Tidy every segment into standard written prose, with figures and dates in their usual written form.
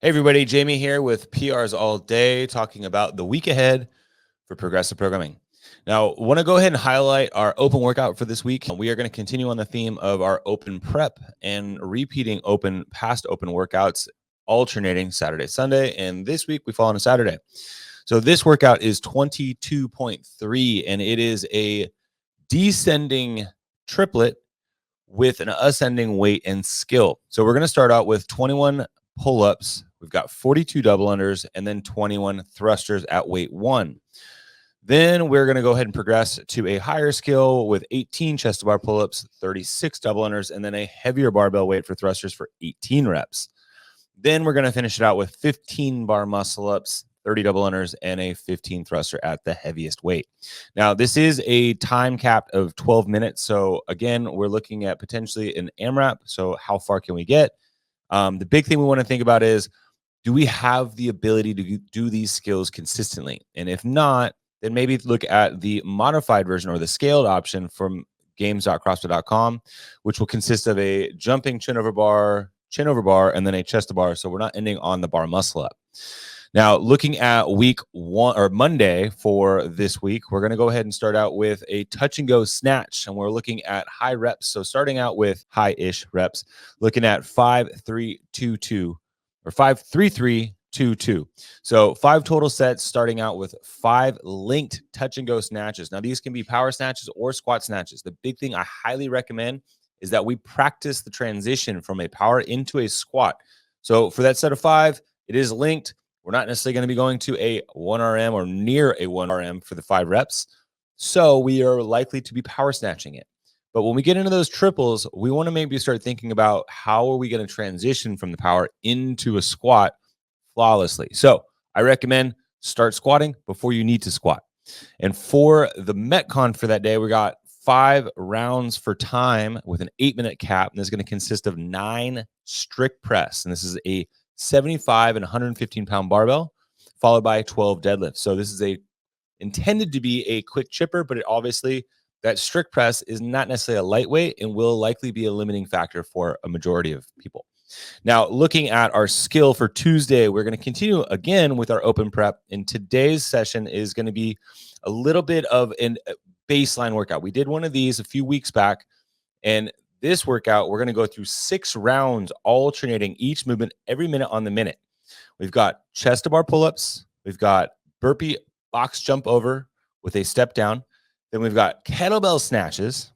Hey everybody, Jamie here with PRs All Day, talking about the week ahead for progressive programming. Now, want to go ahead and highlight our open workout for this week. We are going to continue on the theme of our open prep and repeating past open workouts, alternating Saturday, Sunday, and this week we fall on a Saturday. So this workout is 22.3, and it is a descending triplet with an ascending weight and skill. So we're going to start out with 21 pull-ups. We've got 42 double unders and then 21 thrusters at weight 1. Then we're going to go ahead and progress to a higher skill with 18 chest to bar pull-ups, 36 double unders, and then a heavier barbell weight for thrusters for 18 reps. Then we're going to finish it out with 15 bar muscle ups, 30 double unders, and a 15 thruster at the heaviest weight. Now, this is a time cap of 12 minutes. So again, we're looking at potentially an AMRAP. So how far can we get? The big thing we want to think about is, do we have the ability to do these skills consistently? And if not, then maybe look at the modified version or the scaled option from games.crossfit.com, which will consist of a jumping chin over bar, and then a chest to bar. So we're not ending on the bar muscle up. Now, looking at week 1 or Monday for this week, we're going to go ahead and start out with a touch and go snatch, and we're looking at high reps. So starting out with high-ish reps, looking at 5-3-2-2 or 5-3-3-2-2. So 5 total sets, starting out with 5 linked touch and go snatches. Now, these can be power snatches or squat snatches. The big thing I highly recommend is that we practice the transition from a power into a squat. So for that set of 5, it is linked. We're not necessarily going to be going to a 1RM or near a 1RM for the 5 reps. So we are likely to be power snatching it. But when we get into those triples, we want to maybe start thinking about how are we going to transition from the power into a squat flawlessly. So I recommend start squatting before you need to squat. And for the Metcon for that day, we got 5 rounds for time with an 8-minute cap. And this is going to consist of 9 strict press. And this is a 75 and 115 pound barbell, followed by 12 deadlifts. So this is intended to be a quick chipper, but it obviously, that strict press is not necessarily a lightweight and will likely be a limiting factor for a majority of people. Now, looking at our skill for Tuesday, we're going to continue again with our open prep. And today's session is going to be a little bit of a baseline workout. We did one of these a few weeks back, and this workout, we're going to go through 6 rounds, alternating each movement every minute on the minute. We've got chest to bar pull-ups. We've got burpee box jump over with a step down. Then we've got kettlebell snatches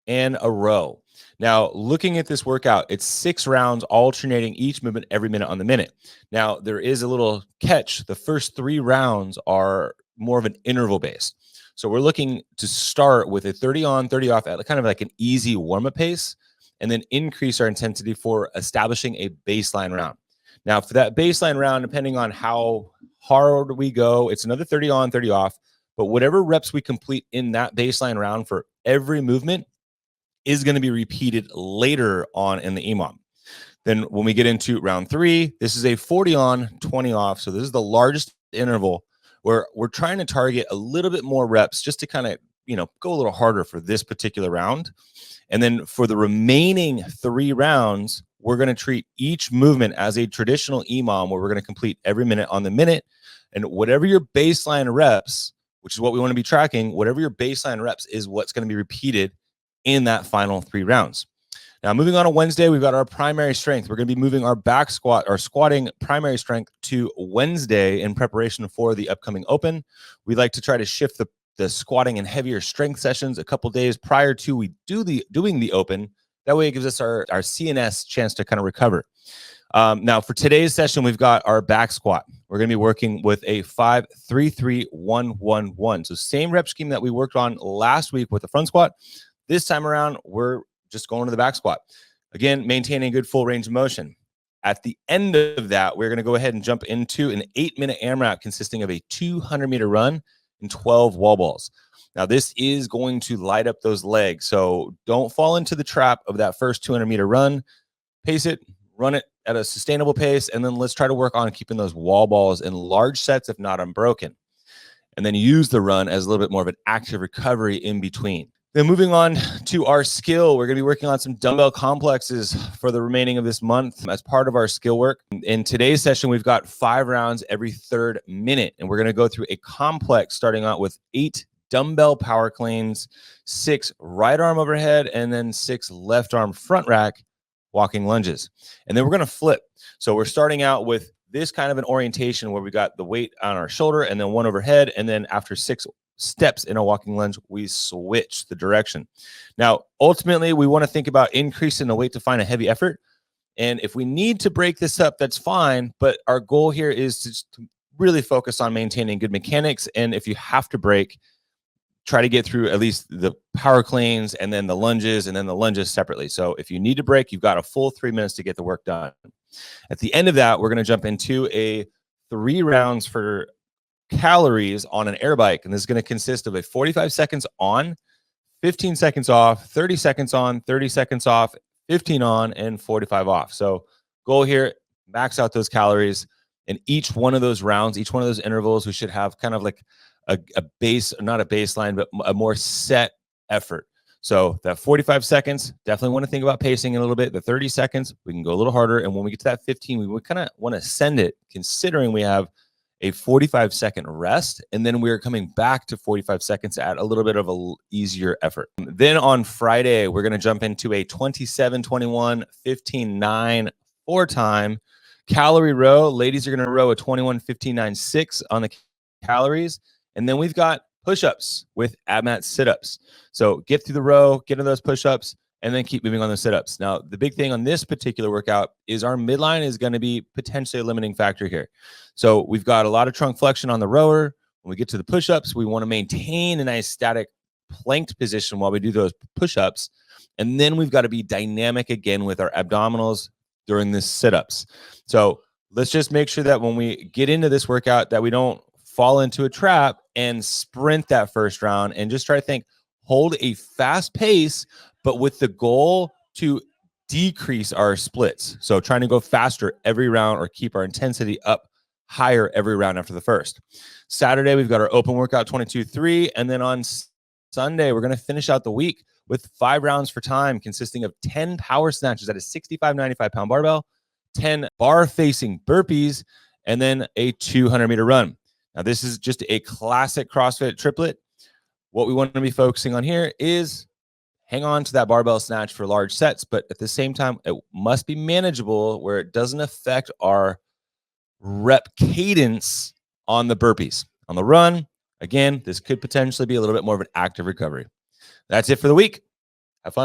and a row. Now, looking at this workout, it's 6 rounds, alternating each movement every minute on the minute. Now, there is a little catch. The first 3 rounds are more of an interval based. So we're looking to start with a 30 on, 30 off at kind of like an easy warm-up pace, and then increase our intensity for establishing a baseline round. Now, for that baseline round, depending on how hard we go, it's another 30 on, 30 off. But whatever reps we complete in that baseline round for every movement is going to be repeated later on in the EMOM. Then when we get into round 3, this is a 40 on, 20 off. So this is the largest interval where we're trying to target a little bit more reps just to kind of, go a little harder for this particular round. And then for the remaining 3 rounds, we're going to treat each movement as a traditional EMOM where we're going to complete every minute on the minute. And whatever your baseline reps, which is what we want to be tracking, whatever your baseline reps is what's going to be repeated in that final 3 rounds. Now, moving on to Wednesday, we've got our primary strength. We're going to be moving our back squat, our squatting primary strength to Wednesday in preparation for the upcoming open. We like to try to shift the squatting and heavier strength sessions a couple days prior to we doing the open. That way it gives us our CNS chance to kind of recover. Now, for today's session, we've got our back squat. We're going to be working with a 5-3-3-1-1-1. So same rep scheme that we worked on last week with the front squat. This time around, we're just going to the back squat. Again, maintaining good full range of motion. At the end of that, we're going to go ahead and jump into an 8-minute AMRAP consisting of a 200-meter run and 12 wall balls. Now, this is going to light up those legs. So don't fall into the trap of that first 200-meter run. Pace it, run it at a sustainable pace, and then let's try to work on keeping those wall balls in large sets, if not unbroken. And then use the run as a little bit more of an active recovery in between. Then moving on to our skill, we're going to be working on some dumbbell complexes for the remaining of this month as part of our skill work. In today's session, we've got 5 rounds every 3rd minute, and we're going to go through a complex starting out with 8 dumbbell power cleans, 6 right arm overhead, and then 6 left arm front rack walking lunges. And then we're going to flip. So we're starting out with this kind of an orientation where we got the weight on our shoulder and then 1 overhead, and then after 6 steps in a walking lunge, we switch the direction. Now, ultimately, we want to think about increasing the weight to find a heavy effort. And if we need to break this up, that's fine. But our goal here is to really focus on maintaining good mechanics. And if you have to break, try to get through at least the power cleans and then the lunges and then the lunges separately. So if you need to break, you've got a full 3 minutes to get the work done. At the end of that, we're going to jump into a 3 rounds for calories on an air bike, and this is going to consist of a 45 seconds on, 15 seconds off, 30 seconds on, 30 seconds off, 15 on, and 45 off. So goal here, max out those calories. And each one of those rounds, each one of those intervals, we should have kind of like a base, not a baseline, but a more set effort. So that 45 seconds, definitely want to think about pacing a little bit. The 30 seconds, we can go a little harder. And when we get to that 15, we kind of want to send it, considering we have a 45-second rest, and then we're coming back to 45 seconds at a little bit of a easier effort. Then on Friday, we're going to jump into a 27-21, 15-9 4-time calorie row. Ladies are going to row a 21-15-9-6 on the calories, and then we've got push-ups with ab mat sit-ups. So get through the row, get into those push-ups, and then keep moving on the sit-ups. Now, the big thing on this particular workout is our midline is going to be potentially a limiting factor here. So we've got a lot of trunk flexion on the rower. When we get to the push-ups, we want to maintain a nice static planked position while we do those push-ups. And then we've got to be dynamic again with our abdominals during the sit-ups. So let's just make sure that when we get into this workout that we don't fall into a trap and sprint that first round, and just try to think, hold a fast pace, but with the goal to decrease our splits. So trying to go faster every round or keep our intensity up higher every round after the first. Saturday, we've got our open workout 22-3. And then on Sunday, we're going to finish out the week with 5 rounds for time, consisting of 10 power snatches at a 65, 95-pound barbell, 10 bar-facing burpees, and then a 200-meter run. Now, this is just a classic CrossFit triplet. What we want to be focusing on here is hang on to that barbell snatch for large sets, but at the same time, it must be manageable where it doesn't affect our rep cadence on the burpees. On the run, again, this could potentially be a little bit more of an active recovery. That's it for the week.